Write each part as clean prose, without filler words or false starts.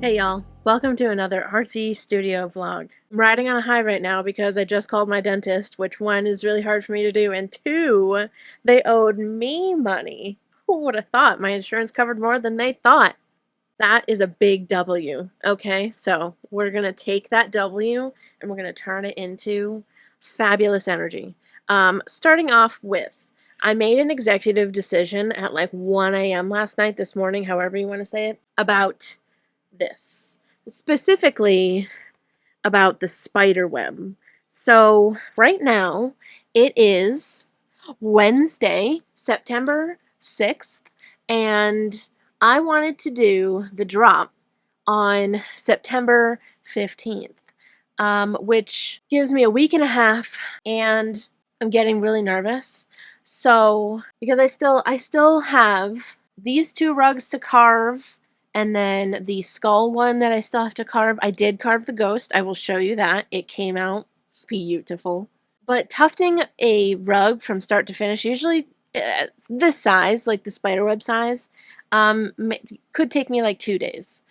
Hey y'all, welcome to another Artsy studio vlog. I'm riding on a high right now because I just called my dentist, which one is really hard for me to do, and two, they owed me money. Who would have thought my insurance covered more than they thought? That is a big W, okay? So we're gonna take that W and we're gonna turn it into fabulous energy. Starting off with, I made an executive decision at like 1 a.m. last night, this morning, however you want to say it, about this. Specifically about the spider web. So right now it is Wednesday, September 6th, and I wanted to do the drop on September 15th, which gives me a week and a half, and I'm getting really nervous. So because I still have these two rugs to carve, and then the skull one that I still have to carve. I did carve the ghost. I will show you that. It came out beautiful. But tufting a rug from start to finish, usually this size, like the spiderweb size, could take me like 2 days.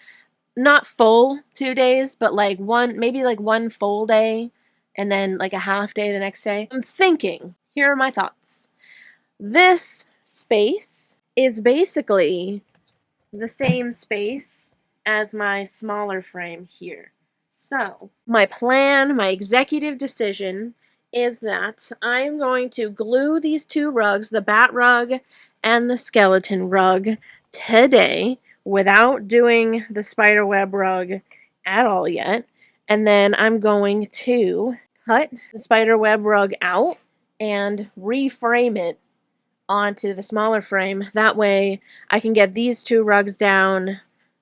Not full 2 days, but like maybe like one full day and then like a half day the next day. I'm thinking, here are my thoughts. This space is basically the same space as my smaller frame here. So my plan, my executive decision is that I'm going to glue these two rugs, the bat rug and the skeleton rug, today without doing the spiderweb rug at all yet. And then I'm going to cut the spiderweb rug out and reframe it onto the smaller frame. That way I can get these two rugs down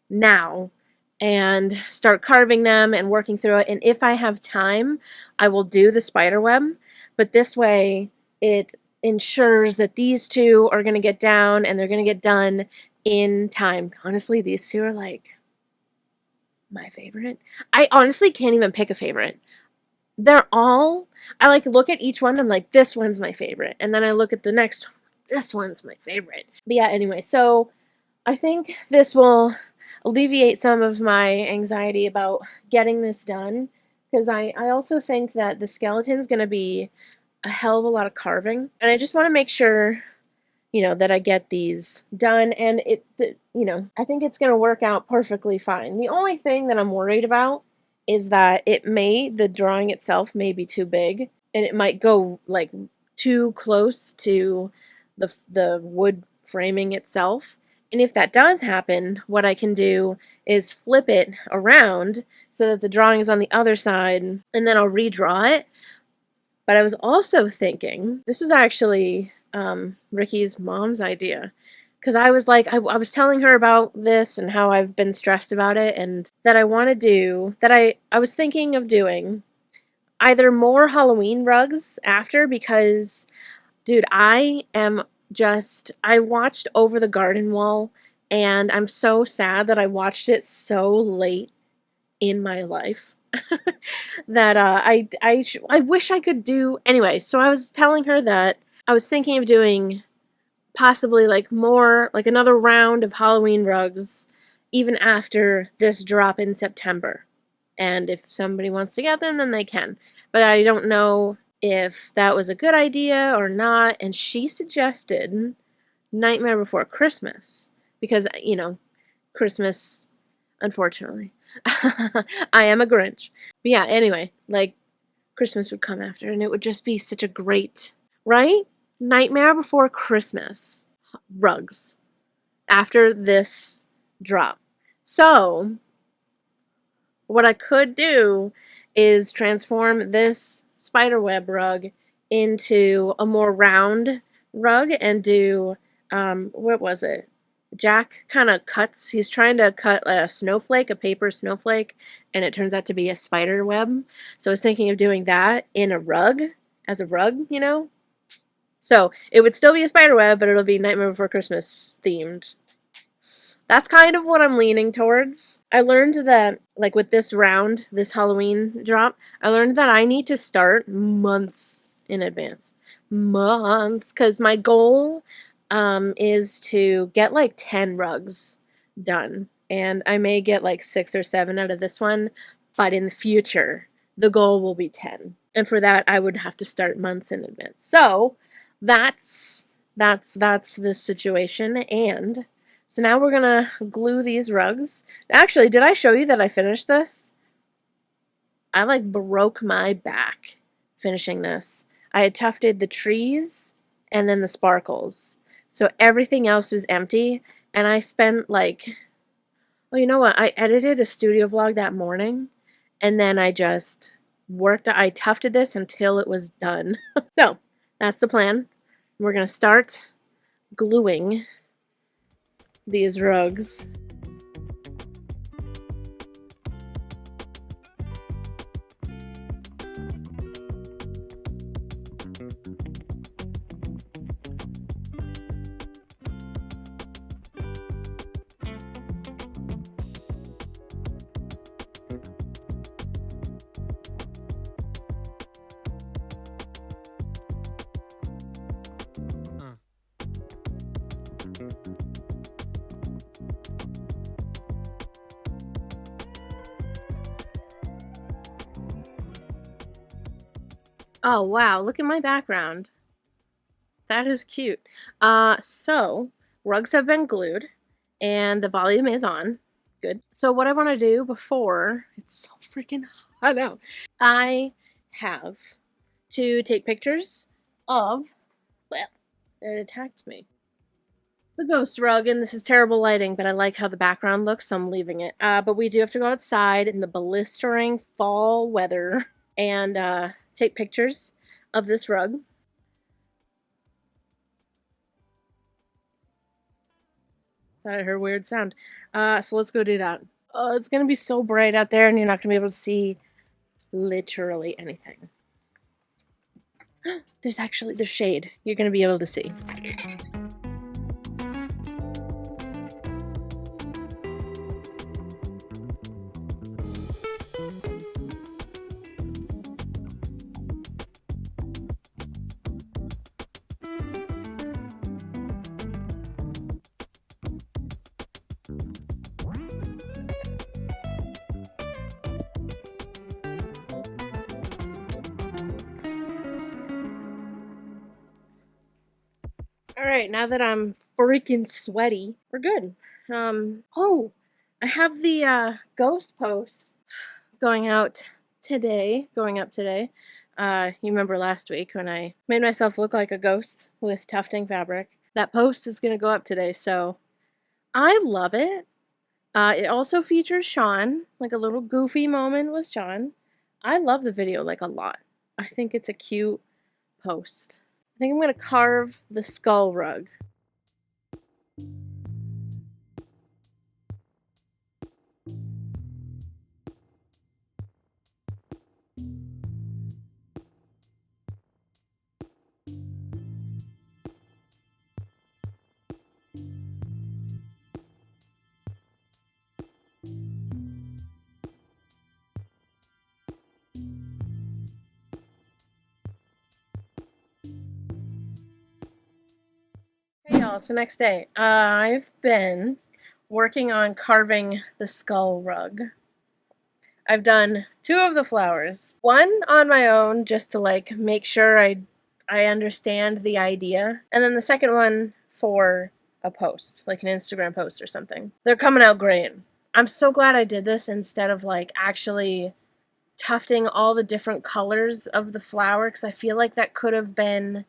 now and start carving them and working through it. And if I have time, I will do the spider web. But this way it ensures that these two are going to get down and they're going to get done in time. Honestly, these two are like my favorite. I honestly can't even pick a favorite. They're all, I like look at each one, I'm like, this one's my favorite. And then I look at the next one, this one's my favorite. But yeah, anyway, so I think this will alleviate some of my anxiety about getting this done, because I also think that the skeleton's going to be a hell of a lot of carving, and I just want to make sure, you know, that I get these done, and I think it's going to work out perfectly fine. The only thing that I'm worried about is that the drawing itself may be too big, and it might go like too close to the wood framing itself. And if that does happen, what I can do is flip it around so that the drawing is on the other side, and then I'll redraw it. But I was also thinking, this was actually Ricky's mom's idea, because I was like, I was telling her about this and how I've been stressed about it, and that I want to do, that I was thinking of doing either more Halloween rugs after, because, dude, I watched Over the Garden Wall, and I'm so sad that I watched it so late in my life. That I wish I could do. Anyway, so I was telling her that I was thinking of doing possibly like more, like another round of Halloween rugs even after this drop in September. And if somebody wants to get them, then they can. But I don't know if that was a good idea or not. And she suggested Nightmare Before Christmas, because, you know, Christmas, unfortunately. I am a Grinch. But yeah, anyway, like, Christmas would come after, and it would just be such a great, right? Nightmare Before Christmas rugs after this drop. So, what I could do is transform this spiderweb rug into a more round rug and do, what was it? Jack kind of cuts, he's trying to cut a snowflake, a paper snowflake, and it turns out to be a spider web. So I was thinking of doing that in a rug, as a rug, you know? So it would still be a spider web, but it'll be Nightmare Before Christmas themed. That's kind of what I'm leaning towards. I learned that, like with this round, this Halloween drop, I learned that I need to start months in advance. Months, because my goal is to get like 10 rugs done and I may get like 6 or 7 out of this one, but in the future, the goal will be 10. And for that, I would have to start months in advance. So that's this situation. And so now we're gonna glue these rugs. Actually, did I show you that I finished this? I like broke my back finishing this. I had tufted the trees and then the sparkles. So everything else was empty, and I spent like, well, you know what? I edited a studio vlog that morning, and then I just I tufted this until it was done. So that's the plan. We're gonna start gluing these rugs. Oh wow, look at my background. That is cute. So rugs have been glued and the volume is on. Good. So what I want to do before, it's so freaking hot out, I have to take pictures of, well, it attacked me. The ghost rug, and this is terrible lighting, but I like how the background looks, so I'm leaving it. But we do have to go outside in the blistering fall weather and take pictures of this rug. Thought I heard a weird sound. So let's go do that. Oh, it's gonna be so bright out there, and you're not gonna be able to see literally anything. There's shade. You're gonna be able to see. Alright, now that I'm freaking sweaty, we're good. Oh, I have the ghost post going up today. You remember last week when I made myself look like a ghost with tufting fabric? That post is gonna go up today, so I love it. It also features Sean, like a little goofy moment with Sean. I love the video like a lot. I think it's a cute post. I think I'm gonna carve the skull rug. Hey y'all, it's the next day. I've been working on carving the skull rug. I've done 2 of the flowers. One on my own just to like make sure I understand the idea. And then the second one for a post, like an Instagram post or something. They're coming out great. I'm so glad I did this instead of like actually tufting all the different colors of the flower, because I feel like that could have been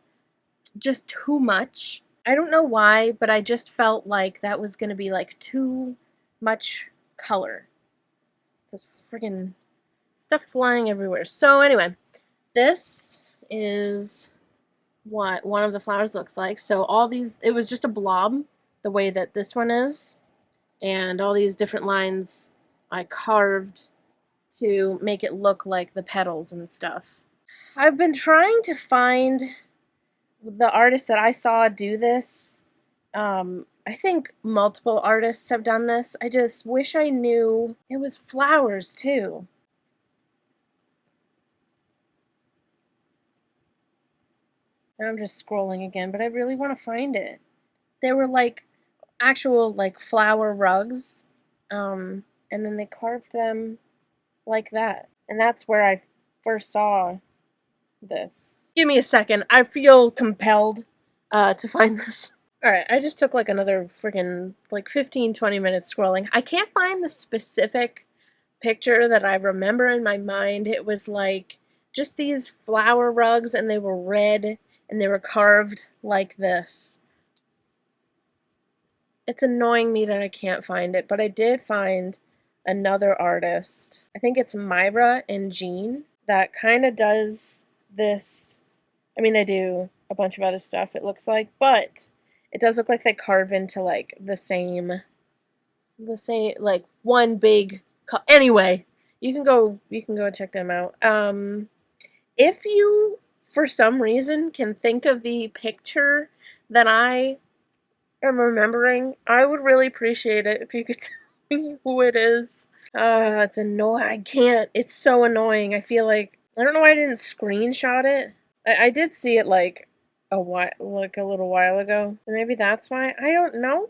just too much. I don't know why, but I just felt like that was going to be like too much color. This friggin' stuff flying everywhere. So anyway, this is what one of the flowers looks like. So all these, it was just a blob, the way that this one is. And all these different lines I carved to make it look like the petals and stuff. I've been trying to find the artist that I saw do this. I think multiple artists have done this. I just wish I knew it was flowers too. And I'm just scrolling again, but I really want to find it. There were like actual like flower rugs And then they carved them like that. And that's where I first saw this. Give me a second. I feel compelled to find this. Alright, I just took like another freaking like 15-20 minutes scrolling. I can't find the specific picture that I remember in my mind. It was like just these flower rugs, and they were red, and they were carved like this. It's annoying me that I can't find it, but I did find another artist. I think it's Myra and Jean that kind of does this. I mean, they do a bunch of other stuff, it looks like, but it does look like they carve into like the same like one big anyway, you can go check them out. If you for some reason can think of the picture that I am remembering, I would really appreciate it if you could tell me who it is. It's annoying. I can't. It's so annoying. I feel like I don't know why I didn't screenshot it. I did see it like a little while ago. So maybe that's why. I don't know.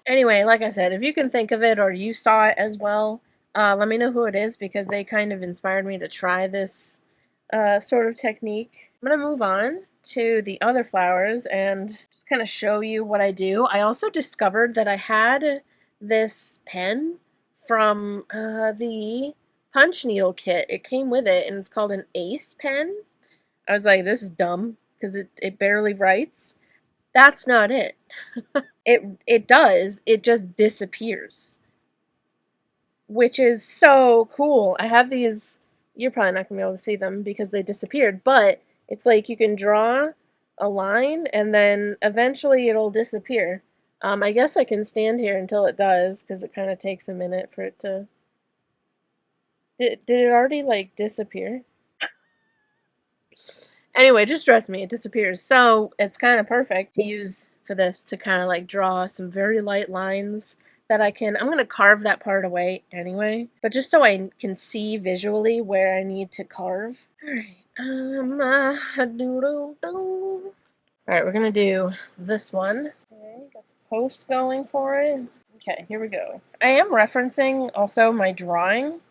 Anyway, like I said, if you can think of it or you saw it as well, let me know who it is, because they kind of inspired me to try this sort of technique. I'm going to move on to the other flowers and just kind of show you what I do. I also discovered that I had this pen from the punch needle kit. It came with it, and it's called an Ace pen. I was like, this is dumb because it barely writes. That's not it. It does. It just disappears, which is so cool. I have these. You're probably not gonna be able to see them because they disappeared, but it's like you can draw a line and then eventually it'll disappear. I guess I can stand here until it does, because it kind of takes a minute for it to. Did it already like disappear? Anyway, just trust me, it disappears. So it's kind of perfect to use for this, to kind of like draw some very light lines that I'm going to carve that part away anyway, but just so I can see visually where I need to carve. Alright, doodle-doo. Alright, we're going to do this one. Okay, got the post going for it. Okay, here we go. I am referencing also my drawing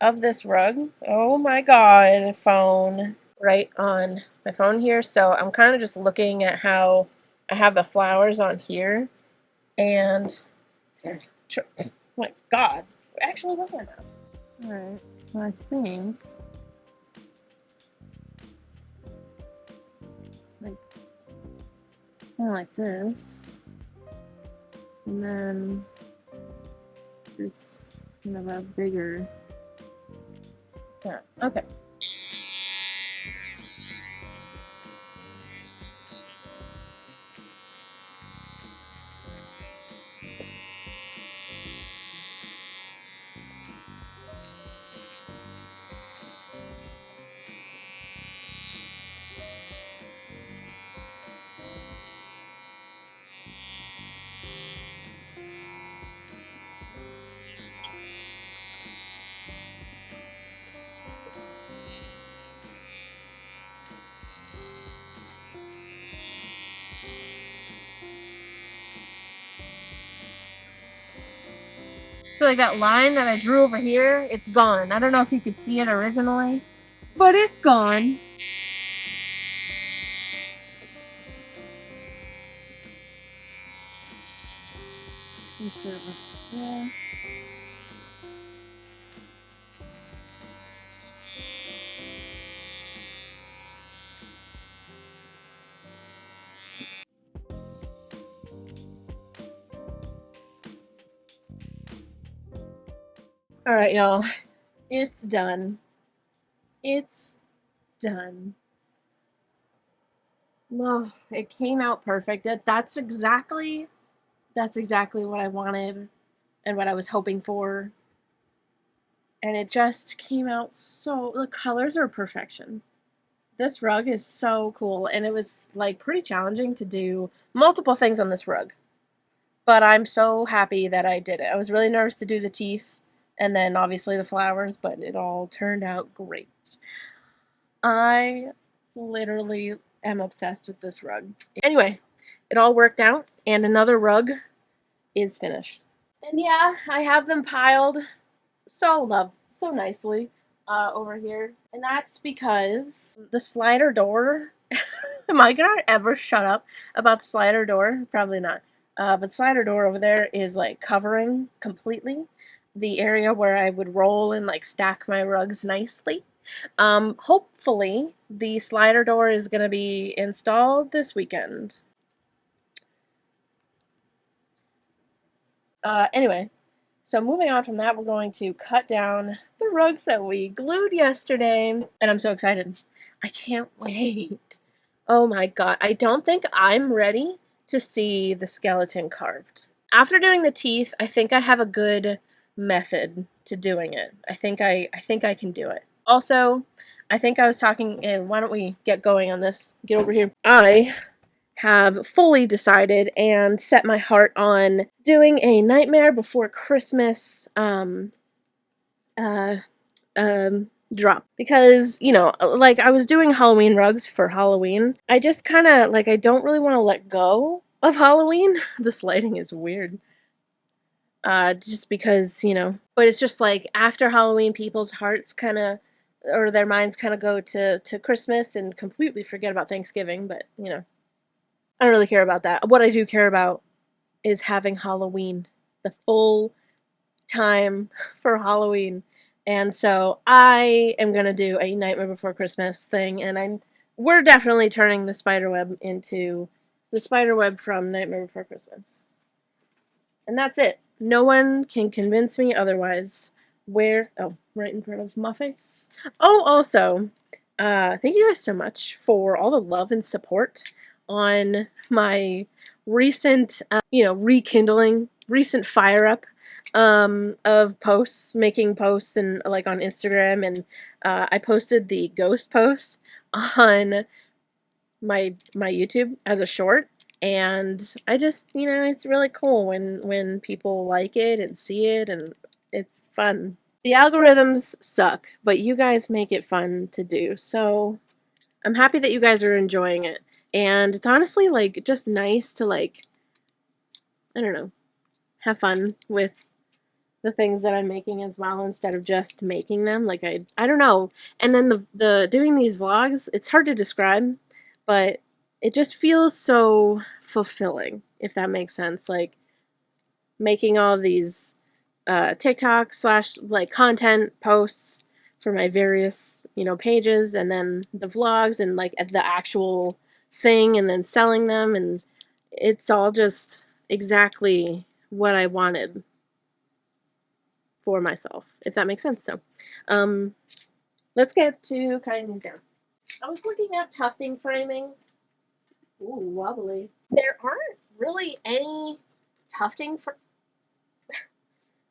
of this rug. Oh my god, phone. Right on my phone here, so I'm kind of just looking at how I have the flowers on here, and oh my god, we're actually looking at them. Alright, so I think it's like kind of like this, and then this kind of a bigger. Yeah, okay. So like that line that I drew over here, it's gone. I don't know if you could see it originally, but it's gone. Yeah. Alright, y'all. It's done. It's done. Oh, it came out perfect. That's exactly what I wanted and what I was hoping for. And it just came out so, the colors are perfection. This rug is so cool, and it was like pretty challenging to do multiple things on this rug. But I'm so happy that I did it. I was really nervous to do the teeth and then obviously the flowers, but it all turned out great. I literally am obsessed with this rug. Anyway, it all worked out, and another rug is finished. And yeah, I have them piled so nicely over here. And that's because the slider door. Am I gonna ever shut up about the slider door? Probably not. But the slider door over there is like covering completely the area where I would roll and like stack my rugs nicely. Hopefully the slider door is gonna be installed this weekend. Anyway, so moving on from that, we're going to cut down the rugs that we glued yesterday, and I'm so excited. I can't wait. Oh my god, I don't think I'm ready to see the skeleton carved. After doing the teeth, I think I have a good method to doing it. I think I can do it. Also, I think I was talking, and why don't we get going on this? Get over here. I have fully decided and set my heart on doing a Nightmare Before Christmas uh, drop. Because, you know, like I was doing Halloween rugs for Halloween. I just kind of, like, I don't really want to let go of Halloween. This lighting is weird. Just because, you know, but it's just like after Halloween, people's hearts kind of, or their minds kind of go to Christmas and completely forget about Thanksgiving, but, you know. I don't really care about that. What I do care about is having Halloween, the full time for Halloween. And so I am gonna do a Nightmare Before Christmas thing, and we're definitely turning the spider web into the spider web from Nightmare Before Christmas. And that's it. No one can convince me otherwise. Where? Oh, right in front of my face. Oh, also, thank you guys so much for all the love and support on my recent, rekindling, recent fire up of posts, making posts and like on Instagram, and I posted the ghost post on my YouTube as a short, and I just, it's really cool when people like it and see it, and it's fun. The algorithms suck, but you guys make it fun to do, so I'm happy that you guys are enjoying it. And it's honestly like just nice to like, I don't know, have fun with the things that I'm making as well instead of just making them. Like I don't know. And then the doing these vlogs, it's hard to describe, but it just feels so fulfilling, if that makes sense. Like making all of these TikTok slash like content posts for my various, pages, and then the vlogs and like the actual thing, and then selling them, and it's all just exactly what I wanted for myself, if that makes sense. So, let's get to cutting these down. I was looking at tufting framing. Ooh, wobbly. There aren't really any tufting fr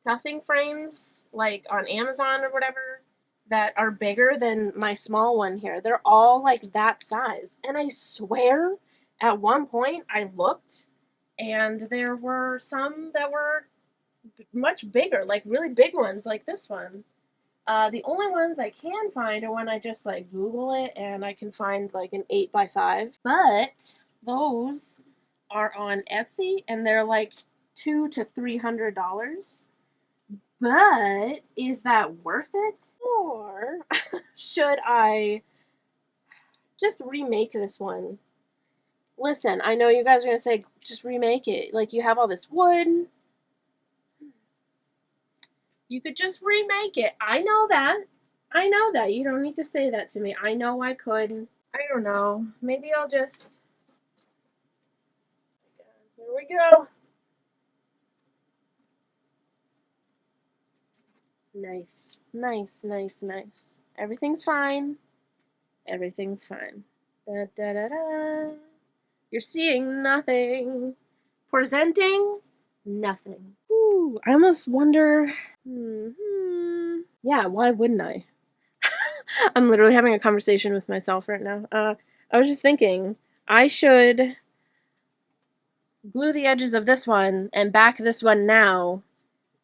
tufting frames like on Amazon or whatever that are bigger than my small one here. They're all like that size. And I swear at one point I looked and there were some that were much bigger, like really big ones like this one. The only ones I can find are when I just like Google it and I can find like an 8x5. But those are on Etsy and they're like $200 to $300. But is that worth it? Or should I just remake this one? Listen, I know you guys are going to say, just remake it. Like, you have all this wood. You could just remake it. I know that. I know that. You don't need to say that to me. I know I could. I don't know. Maybe I'll just... Here we go. Nice. Nice, nice, nice. Everything's fine. Everything's fine. Da da da da. You're seeing nothing. Presenting nothing. Ooh, I almost wonder. Yeah, why wouldn't I? I'm literally having a conversation with myself right now. I was just thinking I should glue the edges of this one and back this one now,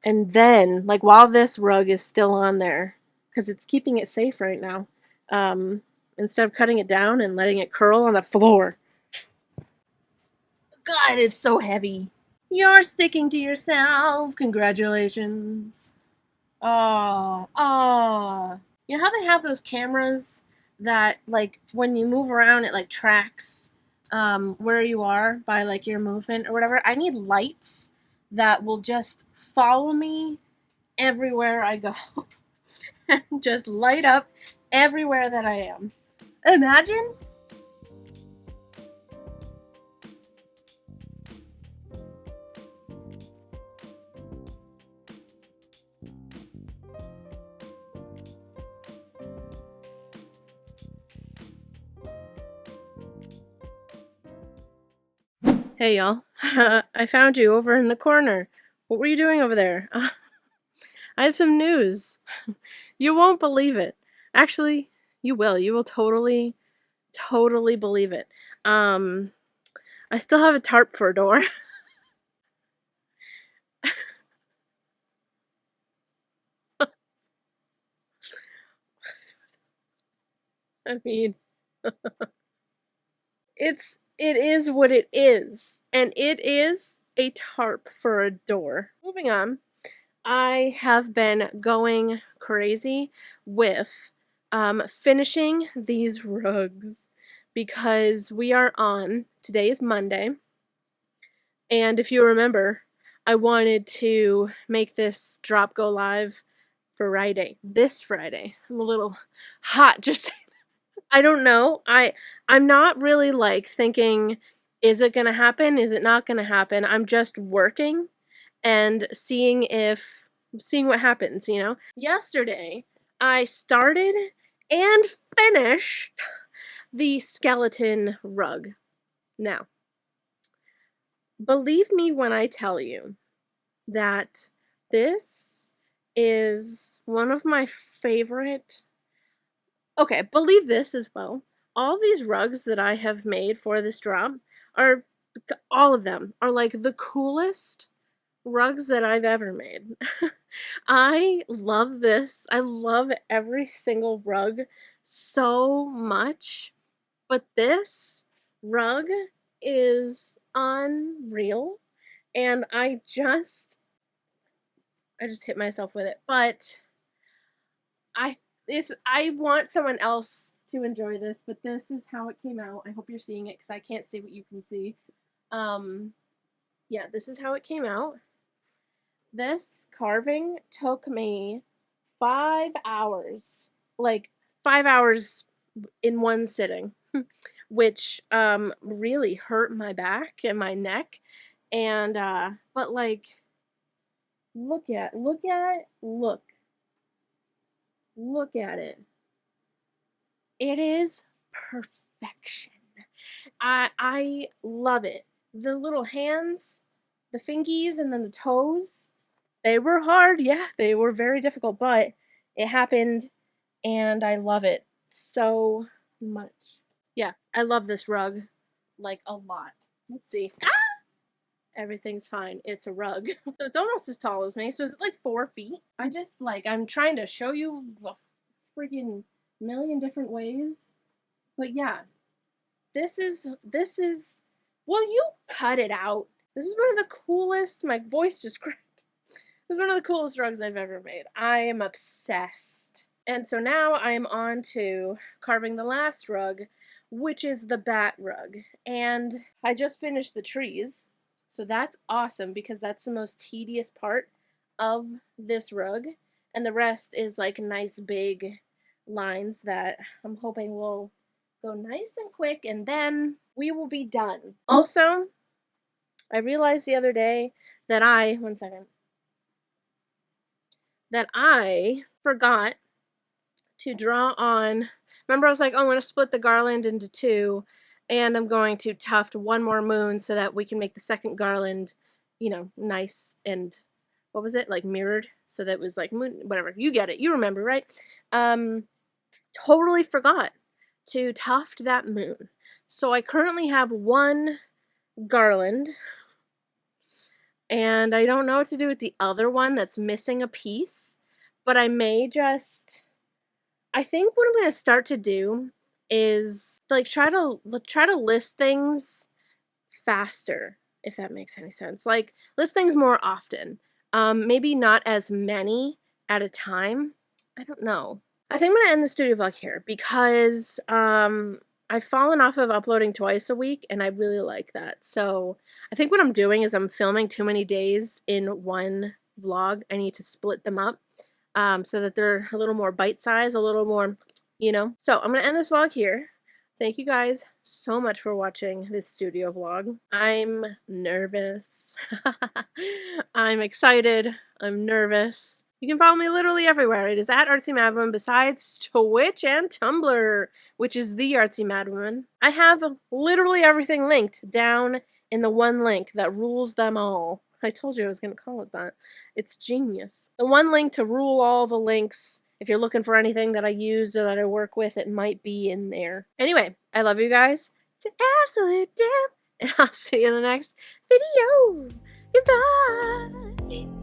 and then, like, while this rug is still on there, because it's keeping it safe right now, instead of cutting it down and letting it curl on the floor. God, it's so heavy. You're sticking to yourself. Congratulations. Oh, oh. You know how they have those cameras that, like, when you move around, it, like, tracks where you are by, like, your movement or whatever? I need lights that will just follow me everywhere I go and just light up everywhere that I am. Imagine. Hey, y'all. I found you over in the corner. What were you doing over there? I have some news. You won't believe it. Actually, you will. You will totally, totally believe it. I still have a tarp for a door. I mean, it is what it is. And it is a tarp for a door. Moving on. I have been going crazy with finishing these rugs because we are on, today is Monday, and if you remember, I wanted to make this drop go live Friday, this Friday. I'm a little hot just I don't know. I'm not really like thinking, is it gonna happen? Is it not gonna happen? I'm just working and seeing what happens, you know? Yesterday, I started and finished the skeleton rug. Now, believe me when I tell you that this is one of my favorite. Okay, believe this as well. All these rugs that I have made for this drop are, all of them are like the coolest rugs that I've ever made. I love this. I love every single rug so much. But this rug is unreal. And I just hit myself with it. But I I want someone else to enjoy this, but this is how it came out. I hope you're seeing it because I can't see what you can see. Um yeah, this is how it came out. This carving took me 5 hours, like 5 hours in one sitting, which really hurt my back and my neck. And but like, look at it. It is perfection. I love it. The little hands, the fingies, and then the toes. They were hard, yeah, they were very difficult, but it happened and I love it so much. Yeah, I love this rug like a lot. Let's see. Ah! Everything's fine. It's a rug. So it's almost as tall as me. So is it like 4 feet? I'm trying to show you a freaking million different ways. But yeah, this is well, you cut it out. This is one of the coolest, my voice just cracked. This is one of the coolest rugs I've ever made. I am obsessed. And so now I am on to carving the last rug, which is the bat rug. And I just finished the trees, so that's awesome because that's the most tedious part of this rug. And the rest is like nice big lines that I'm hoping will go nice and quick, and then we will be done. Also, I realized the other day that one second, that I forgot to draw on. Remember, I was like, oh, I'm going to split the garland into two, and I'm going to tuft one more moon so that we can make the second garland, you know, nice and, what was it, like mirrored, so that it was like moon, whatever. You get it. You remember, right? Totally forgot to tuft that moon. So I currently have one garland, and I don't know what to do with the other one that's missing a piece, but I may just, I think what I'm going to start to do is like try to list things faster. if that makes any sense. Like, list things more often. Maybe not as many at a time. I don't know. I think I'm going to end the studio vlog here because I've fallen off of uploading twice a week, and I really like that. So I think what I'm doing is I'm filming too many days in one vlog. I need to split them up so that they're a little more bite-sized, a little more, you know. So I'm going to end this vlog here. Thank you guys so much for watching this studio vlog. I'm nervous. I'm excited. I'm nervous. You can follow me literally everywhere. It is at Artsymadwoman besides Twitch and Tumblr, which is the Artsymadwoman. I have literally everything linked down in the one link that rules them all. I told you I was going to call it that. It's genius. The one link to rule all the links. If you're looking for anything that I use or that I work with, it might be in there. Anyway, I love you guys to absolute death, and I'll see you in the next video. Goodbye.